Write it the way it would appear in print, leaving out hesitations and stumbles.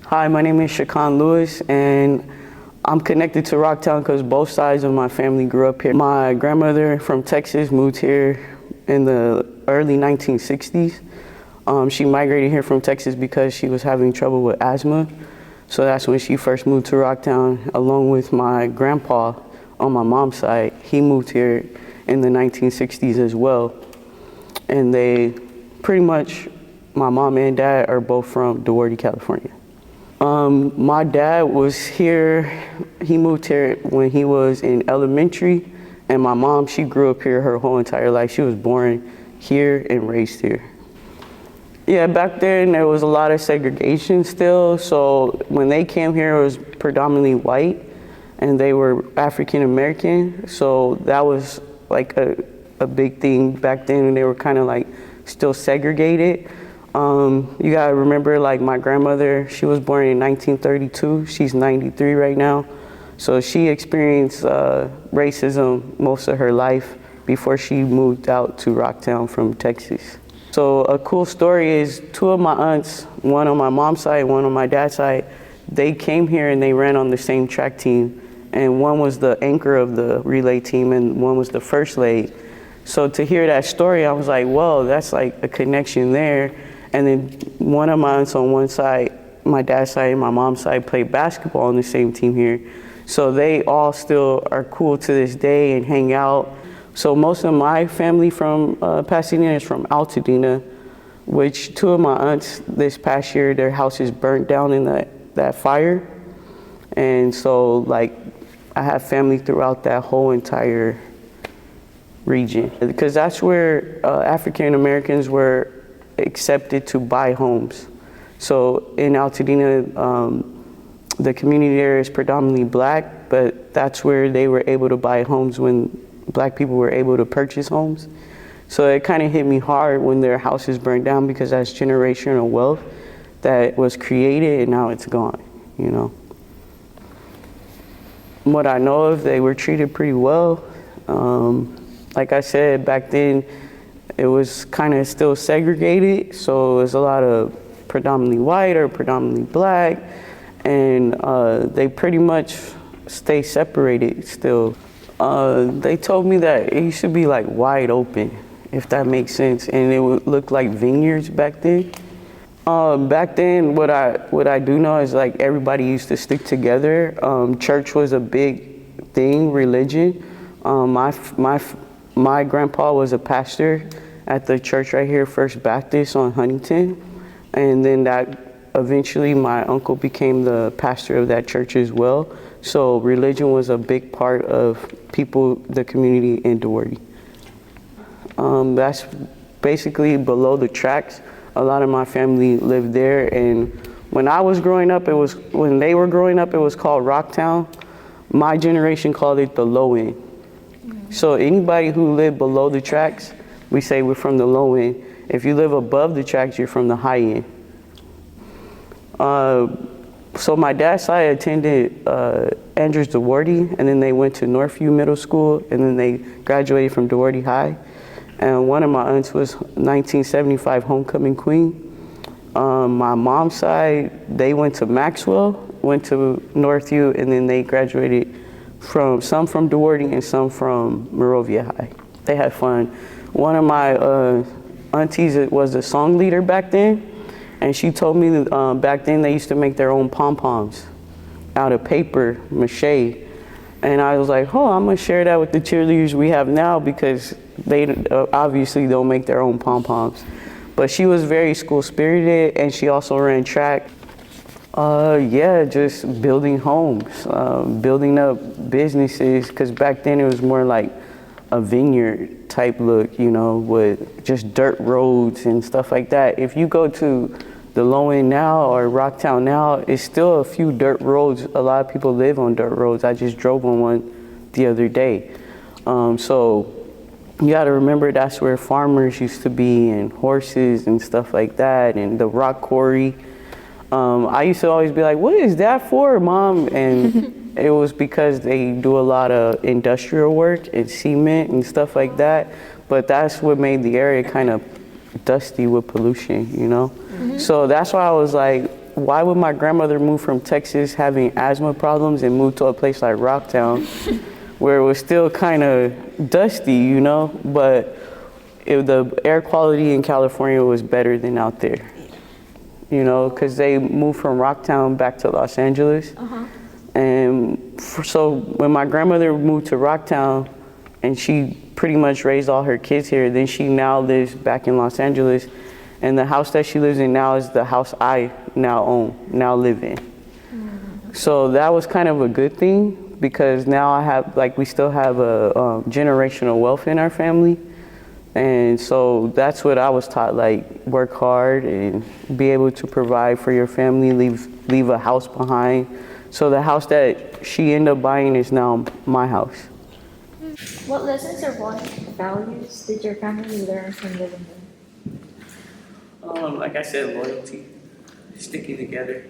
Hi, my name is Shaquan Lewis, and I'm connected to Rocktown because both sides of my family grew up here. My grandmother from Texas moved here in the early 1960s. She migrated here from Texas because she was having trouble with asthma. So that's when she first moved to Rocktown, along with my grandpa on my mom's side. He moved here in the 1960s as well. And they pretty much, my mom and dad are both from DeWarty, California. My dad was here, he moved here when he was in elementary, and my mom, she grew up here her whole entire life. She was born here and raised here. Yeah, back then there was a lot of segregation still, so when they came here it was predominantly white, and they were African American, so that was like a big thing back then, and they were kind of like still segregated. You gotta remember, like my grandmother, she was born in 1932. She's 93 right now. So she experienced racism most of her life before she moved out to Rocktown from Texas. So a cool story is two of my aunts, one on my mom's side, one on my dad's side, they came here and they ran on the same track team. And one was the anchor of the relay team and one was the first leg. So to hear that story, I was like, whoa, that's like a connection there. And then one of my aunts on one side, my dad's side and my mom's side played basketball on the same team here. So they all still are cool to this day and hang out. So most of my family from Pasadena is from Altadena, which two of my aunts this past year, their houses burnt down in that fire. And so like I have family throughout that whole entire region. Because that's where African Americans were accepted to buy homes. So in Altadena, the community there is predominantly black, but that's where they were able to buy homes when black people were able to purchase homes. So it kind of hit me hard when their houses burned down because that's generational wealth that was created and now it's gone, you know. What I know of, they were treated pretty well. Like I said, back then, it was kind of still segregated, so it was a lot of predominantly white or predominantly black, and they pretty much stay separated still. They told me that it used to be like wide open, if that makes sense, and it would look like vineyards back then. Back then, what I do know is like everybody used to stick together. Church was a big thing, religion. My grandpa was a pastor at the church right here, First Baptist on Huntington. And then that eventually my uncle became the pastor of that church as well. So religion was a big part of people, the community in DeWarty. That's basically below the tracks. A lot of my family lived there. And when I was growing up, when they were growing up, it was called Rocktown. My generation called it the low end. So anybody who lived below the tracks, we say we're from the low end. If you live above the tracks, you're from the high end. So my dad's side attended Andrews DeWarty, and then they went to Northview Middle School, and then they graduated from DeWarty High. And one of my aunts was 1975 homecoming queen. My mom's side, they went to Maxwell, went to Northview, and then they graduated some from DeWarty and some from Morovia High. They had fun. One of my aunties was a song leader back then, and she told me that back then they used to make their own pom-poms out of paper mache. And I was like, oh, I'm gonna share that with the cheerleaders we have now because they obviously don't make their own pom-poms. But she was very school spirited, and she also ran track. Yeah, just building homes, building up businesses, because back then it was more like a vineyard type look, you know, with just dirt roads and stuff like that. If you go to the low end now or Rocktown now, it's still a few dirt roads. A lot of people live on dirt roads. I just drove on one the other day. So you got to remember that's where farmers used to be and horses and stuff like that, and the rock quarry. I used to always be like, what is that for, Mom? And it was because they do a lot of industrial work and cement and stuff like that. But that's what made the area kind of dusty with pollution, you know? So that's why I was like, why would my grandmother move from Texas having asthma problems and move to a place like Rocktown where it was still kind of dusty, you know, but the air quality in California was better than out there, you know, because they moved from Rocktown back to Los Angeles. And so when my grandmother moved to Rocktown and she pretty much raised all her kids here, then she now lives back in Los Angeles. And the house that she lives in now is the house I now own, now live in. So that was kind of a good thing because now I have, like, we still have a generational wealth in our family. And so that's what I was taught, like, work hard and be able to provide for your family, leave a house behind. So the house that she ended up buying is now my house. What lessons or values did your family learn from living there? Like I said, loyalty, sticking together.